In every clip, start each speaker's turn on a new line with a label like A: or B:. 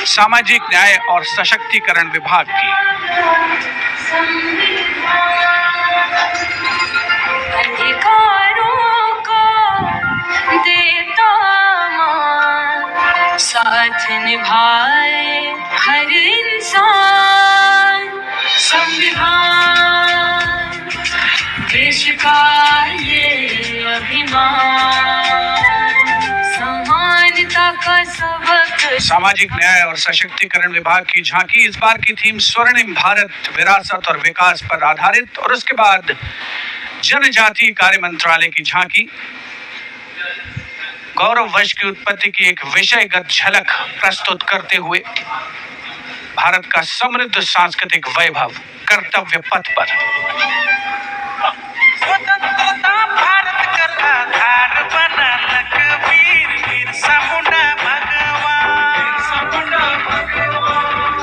A: सामाजिक न्याय और सशक्तिकरण विभाग की।
B: अधिकारों को देता मान, साथ निभाए हर इंसान। संविधान देश का ये अभिमान, समानता का सबक।
A: सामाजिक न्याय और सशक्तिकरण विभाग की झांकी। इस बार की थीम स्वर्णिम भारत, विरासत और विकास पर आधारित। और उसके बाद जनजातीय कार्य मंत्रालय की झांकी। गौरव वंश की उत्पत्ति की एक विषयगत झलक प्रस्तुत करते हुए भारत का समृद्ध सांस्कृतिक वैभव कर्तव्य पथ पर।
C: स्वतंत्रता भारत का आधार बनालक वीर बिरसा मुंडा भगवान।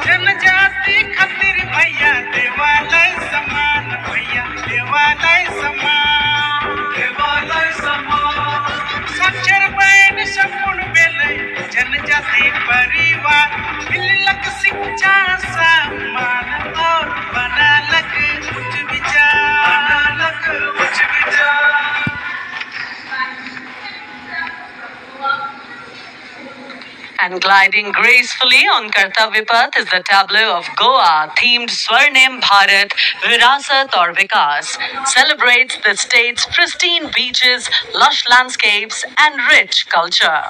C: जनजाति खातिर भैया देवालय समान, भैया देवालय समान, देवालय समान। साक्षर बहन संपूर्ण बेले जनजाति परिवार, मिलक शिक्षा सम्मान और बनालक उच्च विचार, बनालक उच्च विचार।
B: And gliding gracefully on Kartavya Path is the tableau of Goa, themed Swarnim Bharat, Virasat aur Vikas. Celebrates the state's pristine beaches, lush landscapes and rich culture.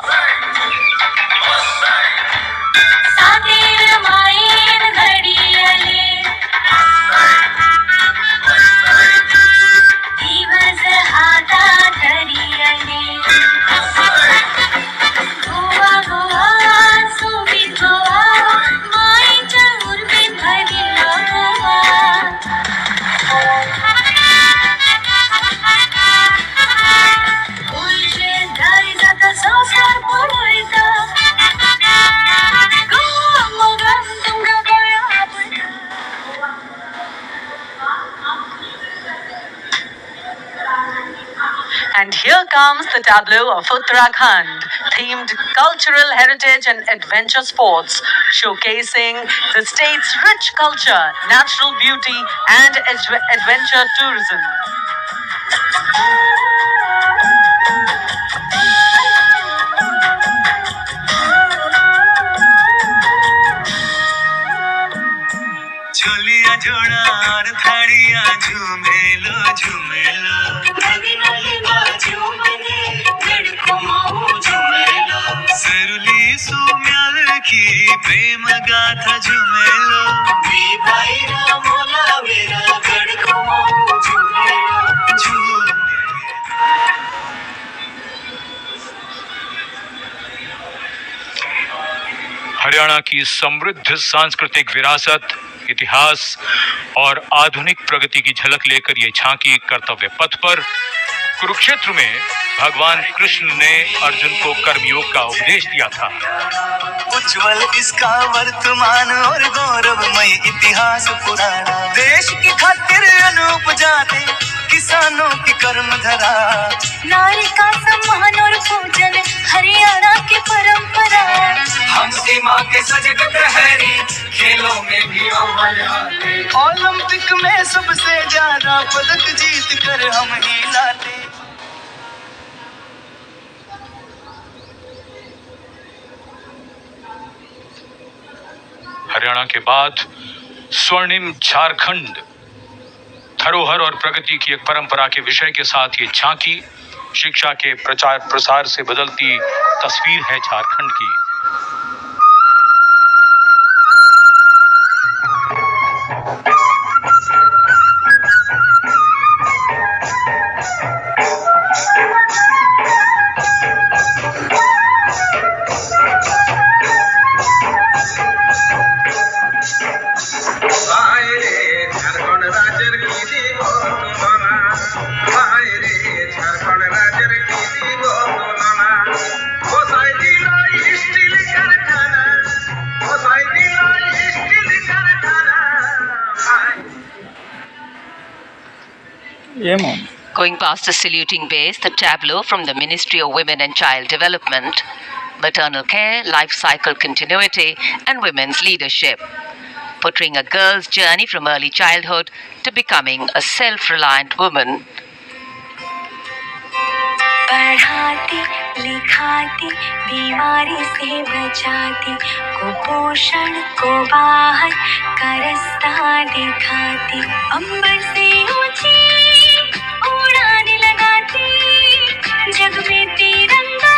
B: And here comes the tableau of Uttarakhand, themed cultural heritage and adventure sports, showcasing the state's rich culture, natural beauty, and adventure tourism.
C: झोलिया जोड़ा और थाड़िया झूमेलो झूमेलो, नदी नदी बाजू बने लड़को माऊ झूमेलो। सरुली सुम्याल की प्रेम गाथा झूमेलो, वी भाई रामोला वेरा लड़को माऊ झूमेलो झूमेलो।
A: हरियाणा की समृद्ध सांस्कृतिक विरासत, इतिहास और आधुनिक प्रगति की झलक लेकर ये झांकी कर्तव्य पथ पर। कुरुक्षेत्र में भगवान कृष्ण ने अर्जुन को कर्मयोग का उपदेश दिया था।
C: उज्जवल इसका वर्तमान और गौरवमय इतिहास पुराना, देश की खातिर अनूप जाते किसानों की कर्म धरा।
B: नारी का सम्मान और पूजन हरियाणा की परंपरा।
C: हम सीमा के सजग प्रहरी, खेलों में भी अव्वल आते। ओलंपिक में सबसे ज्यादा पदक जीत कर हम ही लाते।
A: हरियाणा के बाद स्वर्णिम झारखंड, धरोहर और प्रगति की एक परंपरा के विषय के साथ ये झांकी शिक्षा के प्रचार प्रसार से बदलती तस्वीर है झारखंड की।
B: Going past the saluting base, the tableau from the Ministry of Women and Child Development maternal care, life cycle continuity, and women's leadership, portraying a girl's journey from early childhood to becoming a self-reliant woman.
D: पढ़ाती लिखाती बीमारी से बचाती कुपोषण को बाहर का रास्ता दिखाती अंबर से ऊंची उड़ान लगाती जग में तिरंगा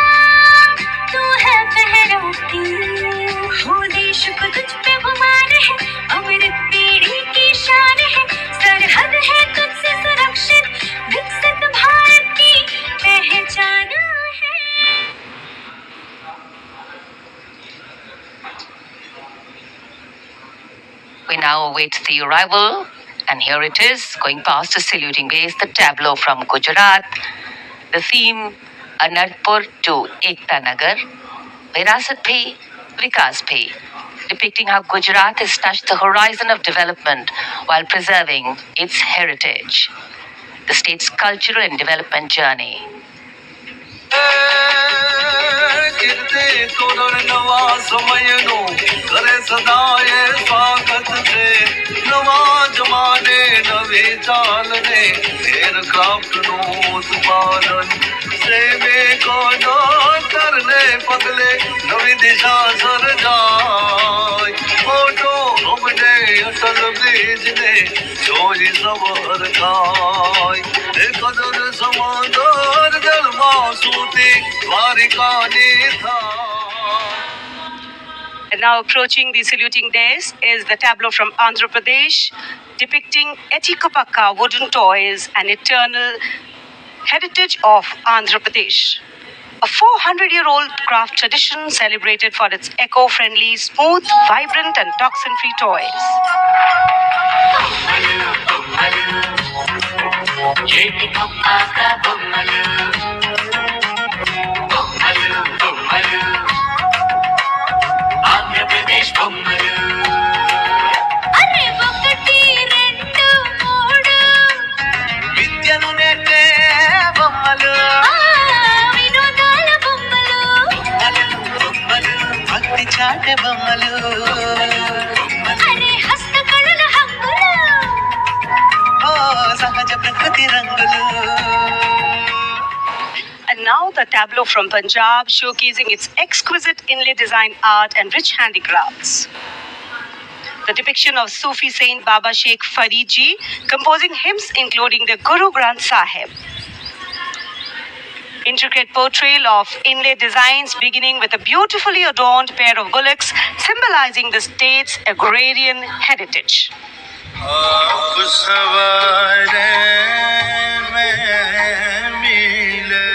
D: तू है फहराती हो देश को तुझ पे गुमान है अमृत पीढ़ी की शान है सरहद है तुझसे सुरक्षित विकसित भारत की पहचान है।
B: We now await the arrival, and here it is, going past a saluting gaze, the tableau from Gujarat. The theme, Anandpur to Ekta Nagar, Virasat Bhi, Vikas Bhi, depicting how Gujarat has touched the horizon of development while preserving its heritage. The state's cultural and development journey.
C: गिरते तोरण नवा समय no करे सदाए स्वागत से नवा जमाने नवी चाल ने एयरक्राफ्ट नो उत्पादन सेवे को नो करने पगले नवी दिशा सर जाए फोटो हमने अटल ब्रिज ने चोरी सबर खाए कदर समादर जल मासूती द्वारिका निधा।
B: And now approaching the saluting dais is the tableau from Andhra Pradesh, depicting Etikopakka wooden toys, an eternal heritage of Andhra Pradesh. A 400-year-old craft tradition celebrated for its eco-friendly, smooth, vibrant and toxin-free toys.
C: చాటే బొమ్మలు
D: అరే హస్తకళల హంగులు
C: ఓ సహజ ప్రకృతి రంగులు.
B: And now the tableau from Punjab, showcasing its exquisite inlay design art and rich handicrafts. The depiction of Sufi saint Baba Sheikh Farid Ji composing hymns including the Guru Granth Sahib. Intricate portrayal of inlay designs beginning with a beautifully adorned pair of bullocks symbolizing the state's agrarian heritage.
C: आप सवारे में मिले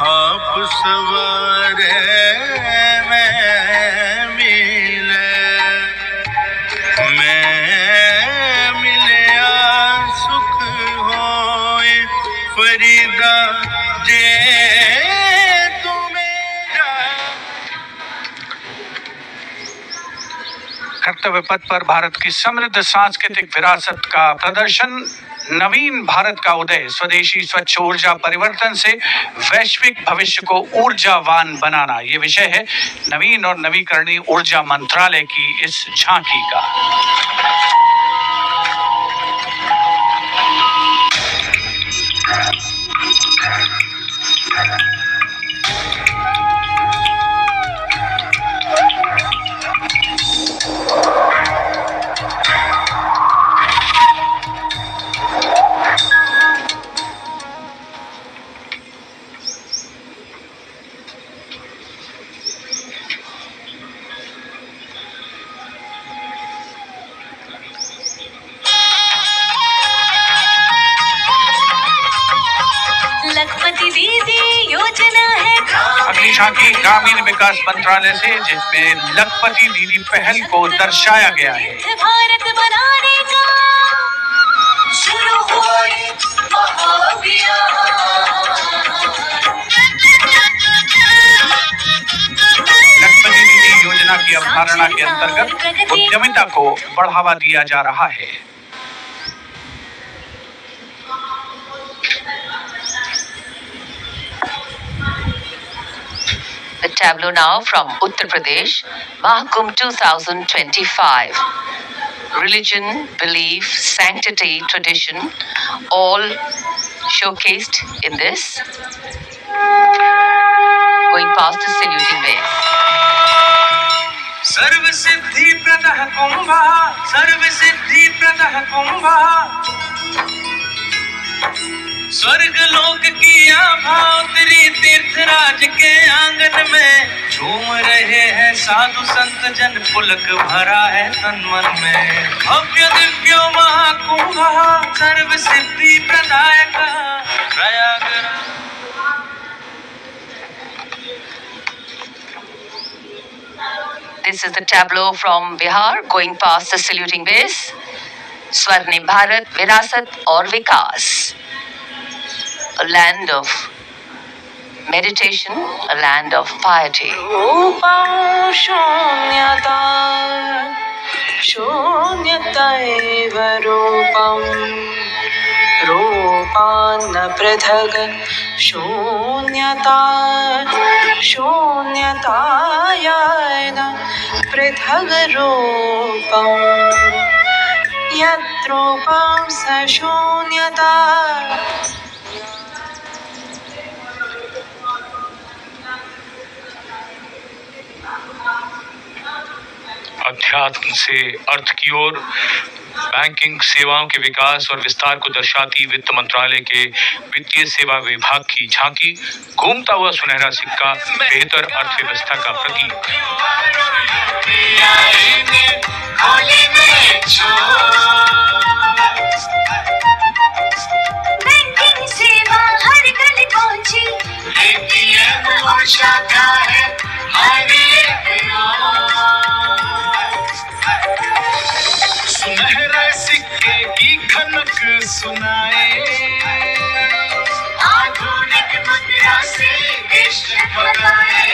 C: आप सवारे में मिले मैं मिलया सुख होए फरीदा जे
A: कर्तव्य पथ पर भारत की समृद्ध सांस्कृतिक विरासत का प्रदर्शन, नवीन भारत का उदय, स्वदेशी स्वच्छ ऊर्जा परिवर्तन से वैश्विक भविष्य को ऊर्जावान बनाना, ये विषय है नवीन और नवीकरणीय ऊर्जा मंत्रालय की इस झांकी का।
D: लखपति दीदी योजना है
A: अगली झांकी ग्रामीण विकास मंत्रालय से, जिसमें लखपति दीदी पहल को दर्शाया गया है।
D: भारत बनाने का शुरू हुआ ये महाअभियान।
A: लखपति दीदी योजना की अवधारणा के अंतर्गत उद्यमिता को बढ़ावा दिया जा रहा है।
B: The tableau now from Uttar Pradesh, Mahakumbh 2025. Religion, belief, sanctity, tradition, all showcased in this. Going past the saluting way.
C: सर्व सिद्धि प्रदः कुंभः, सर्व सिद्धि प्रदः कुंभः, स्वर्ग लोक की आभा उतरी तीर्थराज के आंगन में, झूम रहे हैं साधु संत जन, पुलक भरा है तन मन में। भव्य दिव्यो महाकुंभः, सर्व सिद्धि प्रदायकः Prayagraj.
B: This is the tableau from Bihar going past the saluting base. Swarnim Bharat, Virasat aur Vikas. A land of meditation, a land of piety.
E: Rupam shunyata, shunyataiva rupam, रूपान्न पृथग शून्यता, शून्यतायान पृथग रूपम, यद्रूपं स शून्यता।
A: अध्यात्म से अर्थ की ओर, बैंकिंग सेवाओं के विकास और विस्तार को दर्शाती वित्त मंत्रालय के वित्तीय सेवा विभाग की झांकी, घूमता हुआ सुनहरा सिक्का, बेहतर अर्थव्यवस्था का प्रतीक।
D: बैंकिंग सेवा हर गली पहुंची, एटीएम और शाखा है
C: सुनहरे सिक्के की खनक सुनाए,
D: आधुनिक मुद्रा से देश जगमगाए,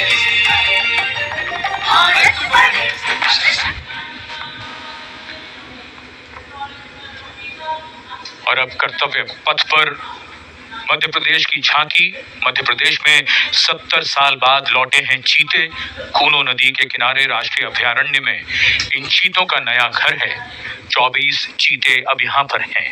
D: भारत बढ़े।
A: और अब कर्तव्य पथ पर मध्य प्रदेश की झांकी। मध्य प्रदेश में 70 साल बाद लौटे हैं चीते। कूनो नदी के किनारे राष्ट्रीय अभयारण्य में इन चीतों का नया घर है। 24 चीते अब यहाँ पर हैं।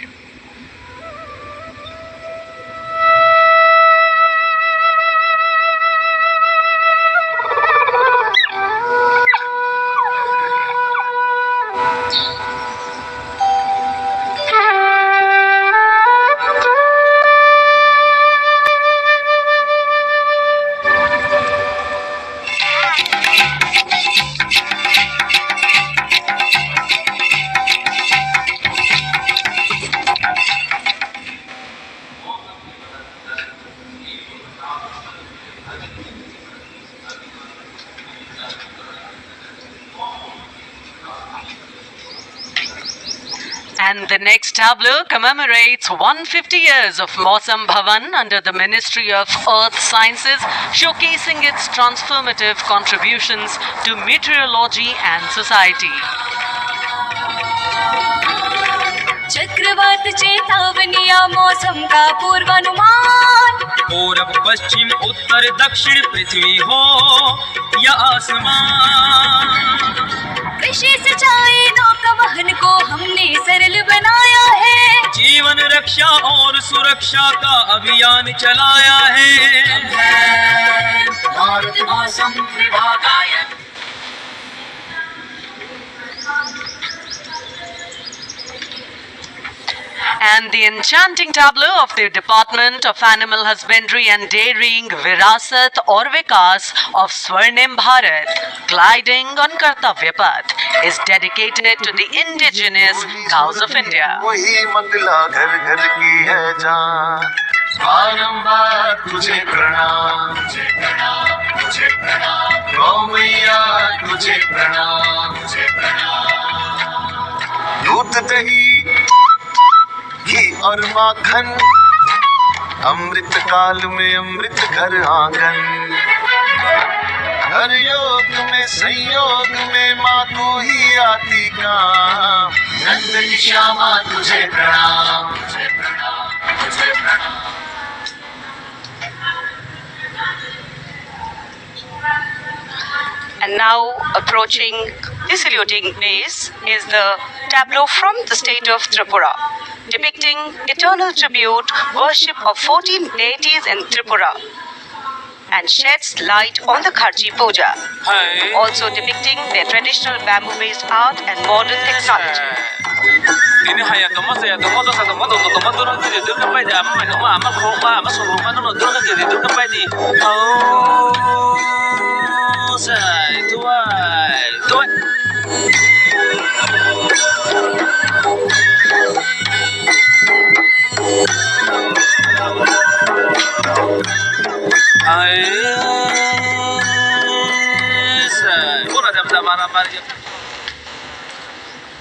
B: And the next tableau commemorates 150 years of Mausam Bhavan under the Ministry of Earth Sciences, showcasing its transformative contributions to meteorology and society.
D: चक्रवात चेतावनिया मौसम का पूर्वानुमान,
C: पूरब पश्चिम उत्तर दक्षिण पृथ्वी हो या आसमान,
D: कृषि सिंचाई नौका वहन को हमने सरल बनाया है,
C: जीवन रक्षा और सुरक्षा का अभियान चलाया है। भारत मौसम विभाग ion.
B: And the enchanting tableau of the Department of Animal Husbandry and Dairying, Virasat aur Vikas of Swarnim Bharat, gliding on Kartavya Path, is dedicated to the indigenous cows of India.
F: वही मंगला घर घर की है जान, बारंबार तुझे प्रणाम, तुझे प्रणाम, तुझे प्रणाम, गौ मैया तुझे प्रणाम, तुझे प्रणाम। दूध दही घी और माखन, अमृत काल में अमृत घर आंगन, हर योग में संयोग में माँ तू ही आती काम, नंद की श्यामा तुझे प्रणाम, तुझे प्रणाम, तुझे प्रणाम।
B: And now approaching the saluting base is the tableau from the state of Tripura, depicting eternal tribute, worship of 14 deities in Tripura, and sheds light on the Kharchi Puja, also depicting their traditional bamboo-based art and modern technology.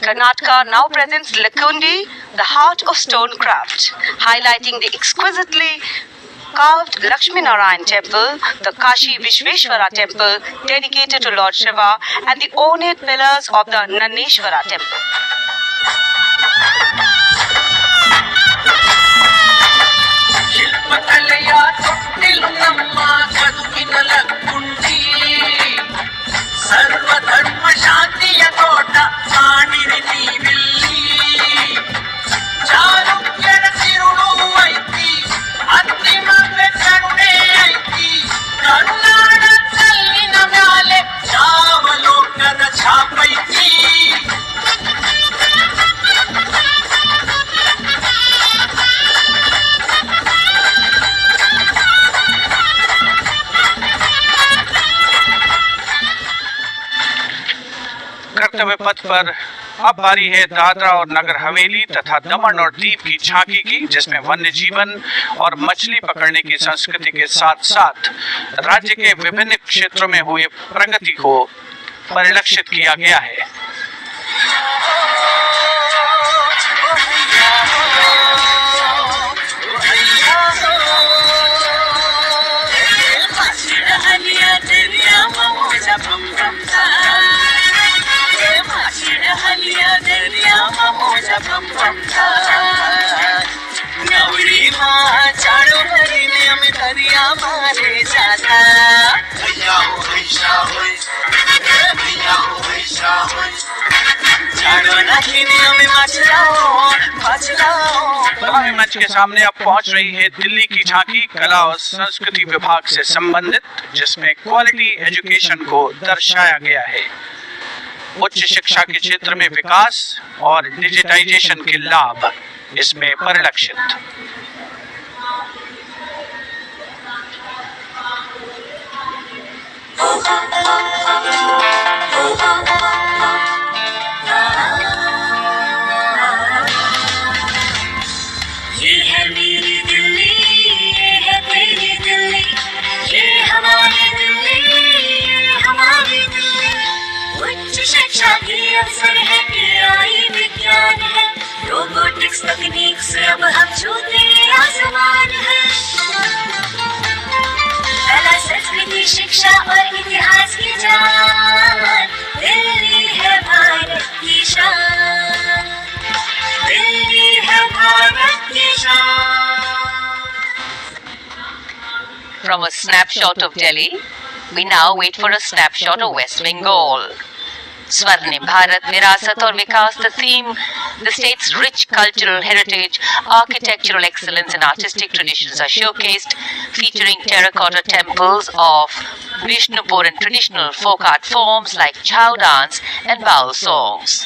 B: Karnataka now presents Lakundi, the heart of stonecraft, highlighting the exquisitely carved Lakshmi Narayan temple, the Kashi Vishveshwara temple dedicated to Lord Shiva, and the ornate pillars of the Nanneshwara temple.
C: ಸರ್ವಧರ್ಮ ಶಾಂತಿಯ ತೋಟ ಮಾಡಿರಿ ನೀವಿಲ್ಲಿ ಚಾಲುಕ್ಯರ ತಿರುಳು ಐತಿ ಅಂತಿಮ ಕರುಣೆ ಐತಿ ಕರುನಾಡ ಕಲ್ಲಿನ ಮ್ಯಾಲೆ ಚಾವಲೋಕದ ಛಾಪೈತಿ
G: कर्तव्य पथ पर अब बारी है दादरा और नगर हवेली तथा दमन और दीव की झांकी की, जिसमें वन्य जीवन और मछली पकड़ने की संस्कृति के साथ साथ राज्य के विभिन्न क्षेत्रों में हुए प्रगति को परिलक्षित किया गया है। मंच के सामने अब पहुंच रही है दिल्ली की झांकी, कला और संस्कृति विभाग से संबंधित, जिसमें क्वालिटी एजुकेशन को दर्शाया गया है। उच्च शिक्षा के क्षेत्र में विकास और डिजिटाइजेशन के लाभ इसमें परिलक्षित।
D: ये है मेरी दिल्ली, ये है तेरी दिल्ली, ये हमारी दिल्ली, ये हमारी दिल्ली। उच्च शिक्षा के अवसर है, AI विज्ञान है, रोबोटिक्स तकनीक से अब हम छूते आसमान है। कला संस्कृति शिक्षा और इतिहास की जान, दिल्ली है भारत की शान, दिल्ली है भारत की शान।
B: From a snapshot of Delhi, we now wait for a snapshot of West Bengal. Swarnim Bharat, Virasat aur Vikas, the theme, the state's rich cultural heritage, architectural excellence and artistic traditions are showcased, featuring terracotta temples of Vishnupur and traditional folk art forms like chow dance and baul songs.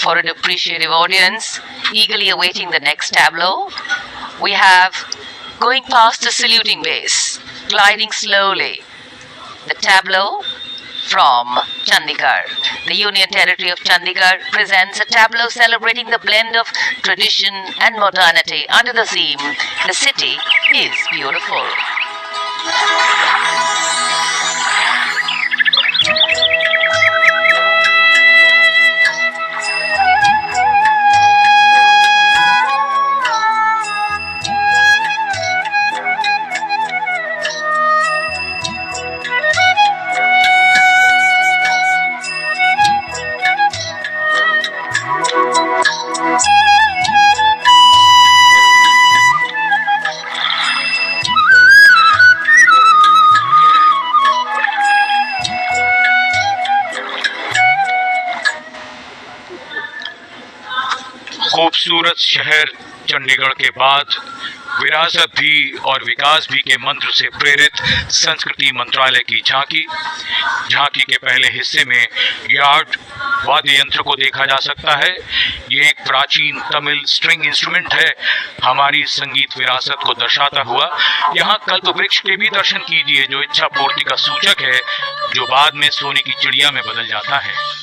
B: For an appreciative audience, eagerly awaiting the next tableau, we have going past the saluting base, gliding slowly, the tableau from Chandigarh. The Union Territory of Chandigarh presents a tableau celebrating the blend of tradition and modernity under the theme, "The city is beautiful."
A: खूबसूरत शहर चंडीगढ़ के बाद विरासत भी और विकास भी के मंत्र से प्रेरित संस्कृति मंत्रालय की झांकी के पहले हिस्से में यार्ड वाद्य यंत्र को देखा जा सकता है। ये एक प्राचीन तमिल स्ट्रिंग इंस्ट्रूमेंट है, हमारी संगीत विरासत को दर्शाता हुआ। यहाँ कल्प वृक्ष के भी दर्शन कीजिए, जो इच्छा पूर्ति का सूचक है, जो बाद में सोने की चिड़िया में बदल जाता है।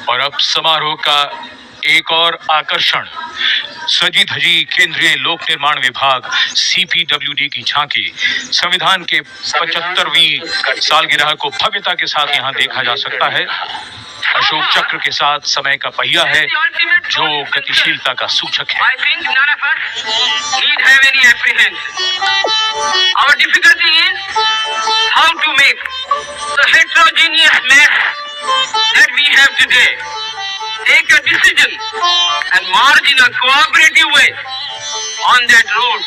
A: और अब समारोह का एक और आकर्षण, सजी धजी केंद्रीय लोक निर्माण विभाग CPWD की झांकी। संविधान के 75वीं सालगिरह को भव्यता के साथ यहाँ देखा जा सकता है। अशोक चक्र के साथ समय का पहिया है, जो गतिशीलता का सूचक है।
C: Our difficulty is how to make the heterogeneous mess that we have today take a decision and march in a cooperative way on that road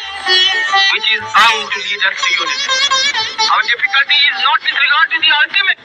C: which is bound to lead us to unity. Our difficulty is not with regard to the ultimate.